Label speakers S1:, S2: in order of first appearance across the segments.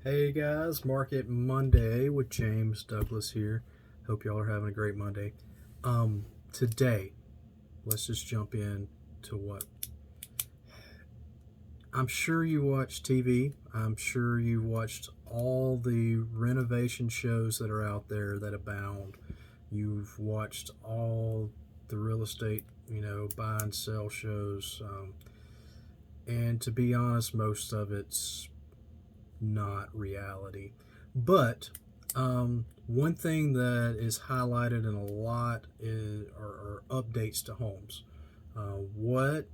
S1: Hey guys, Market Monday with James Douglas here. Hope y'all are having a great Monday. Today, let's just jump in to what I'm sure you watch TV. I'm sure you watched all the renovation shows that are out there that abound. You've watched all the real estate, buy and sell shows. And to be honest, most of it's not reality. But one thing that is highlighted in a lot are updates to homes. What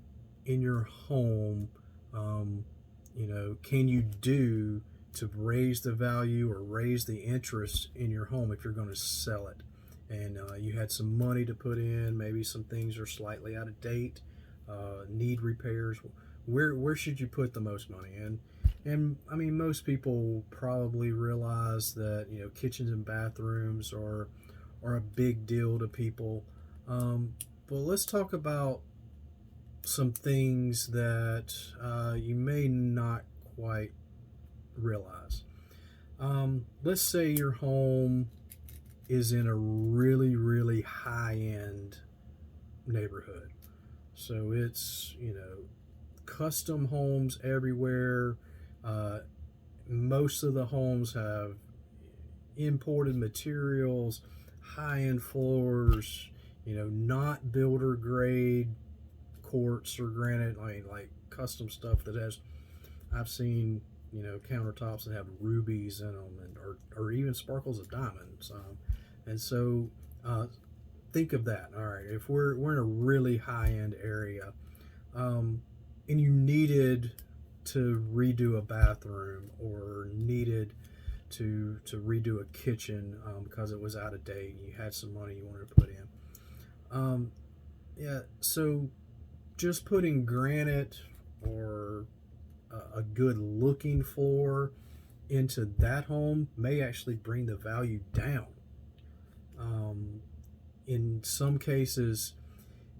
S1: in your home, can you do to raise the value or raise the interest in your home if you're going to sell it? And you had some money to put in, maybe some things are slightly out of date, need repairs. Where should you put the most money? And I mean, most people probably realize that kitchens and bathrooms are a big deal to people. But let's talk about some things that you may not quite realize. Let's say your home is in a really, really high end neighborhood. So it's, custom homes everywhere. Most of the homes have imported materials, high end floors, not builder grade quartz or granite, like custom stuff that has, I've seen, countertops that have rubies in them or even sparkles of diamonds. And so think of that. All right, if we're in a really high end area, and you needed to redo a bathroom or needed to redo a kitchen because it was out of date and you had some money you wanted to put in. So just putting granite or a good looking floor into that home may actually bring the value down. In some cases,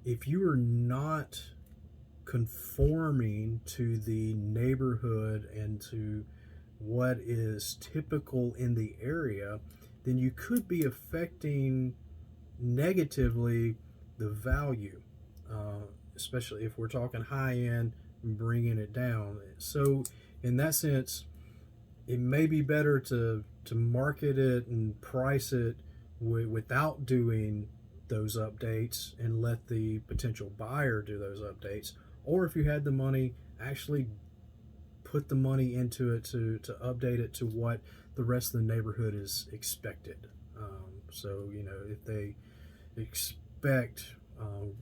S1: if you are not conforming to the neighborhood and to what is typical in the area, then you could be affecting negatively the value, especially if we're talking high end and bringing it down. So, in that sense, it may be better to market it and price it without doing those updates and let the potential buyer do those updates. Or if you had the money, actually put the money into it to update it to what the rest of the neighborhood is expected. So, if they expect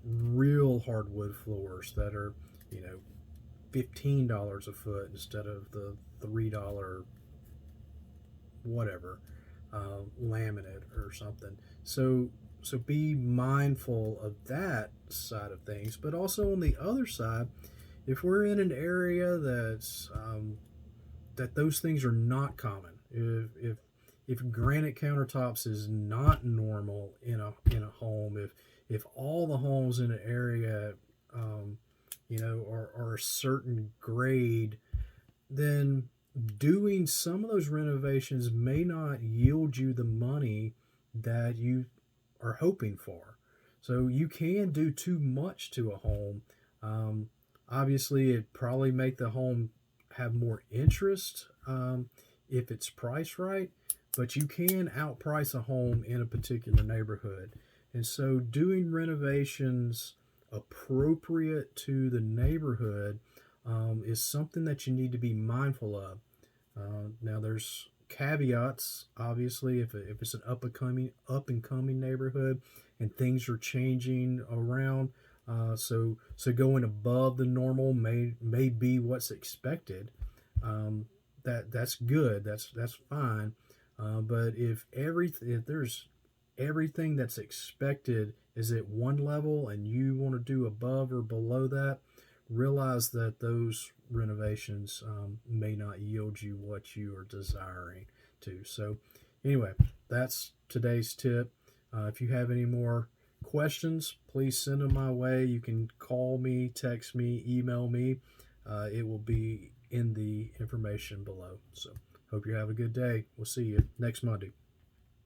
S1: real hardwood floors that are, $15 a foot instead of the $3 whatever, laminate or something. So be mindful of that side of things, but also on the other side, if we're in an area that's that those things are not common, if granite countertops is not normal in a home, if all the homes in an area are a certain grade, then doing some of those renovations may not yield you the money that you are hoping for. So you can do too much to a home. Obviously, it probably make the home have more interest if it's priced right, but you can outprice a home in a particular neighborhood. And so doing renovations appropriate to the neighborhood is something that you need to be mindful of. Now, there's caveats. Obviously, if it's an up and coming neighborhood and things are changing around, so going above the normal may be what's expected. That's good. That's fine. But if there's everything that's expected is at one level and you want to do above or below that, realize that those renovations may not yield you what you are desiring to. So, anyway, that's today's tip. If you have any more questions, please send them my way. You can call me, text me, email me. It will be in the information below. So, Hope you have a good day. We'll see you next Monday.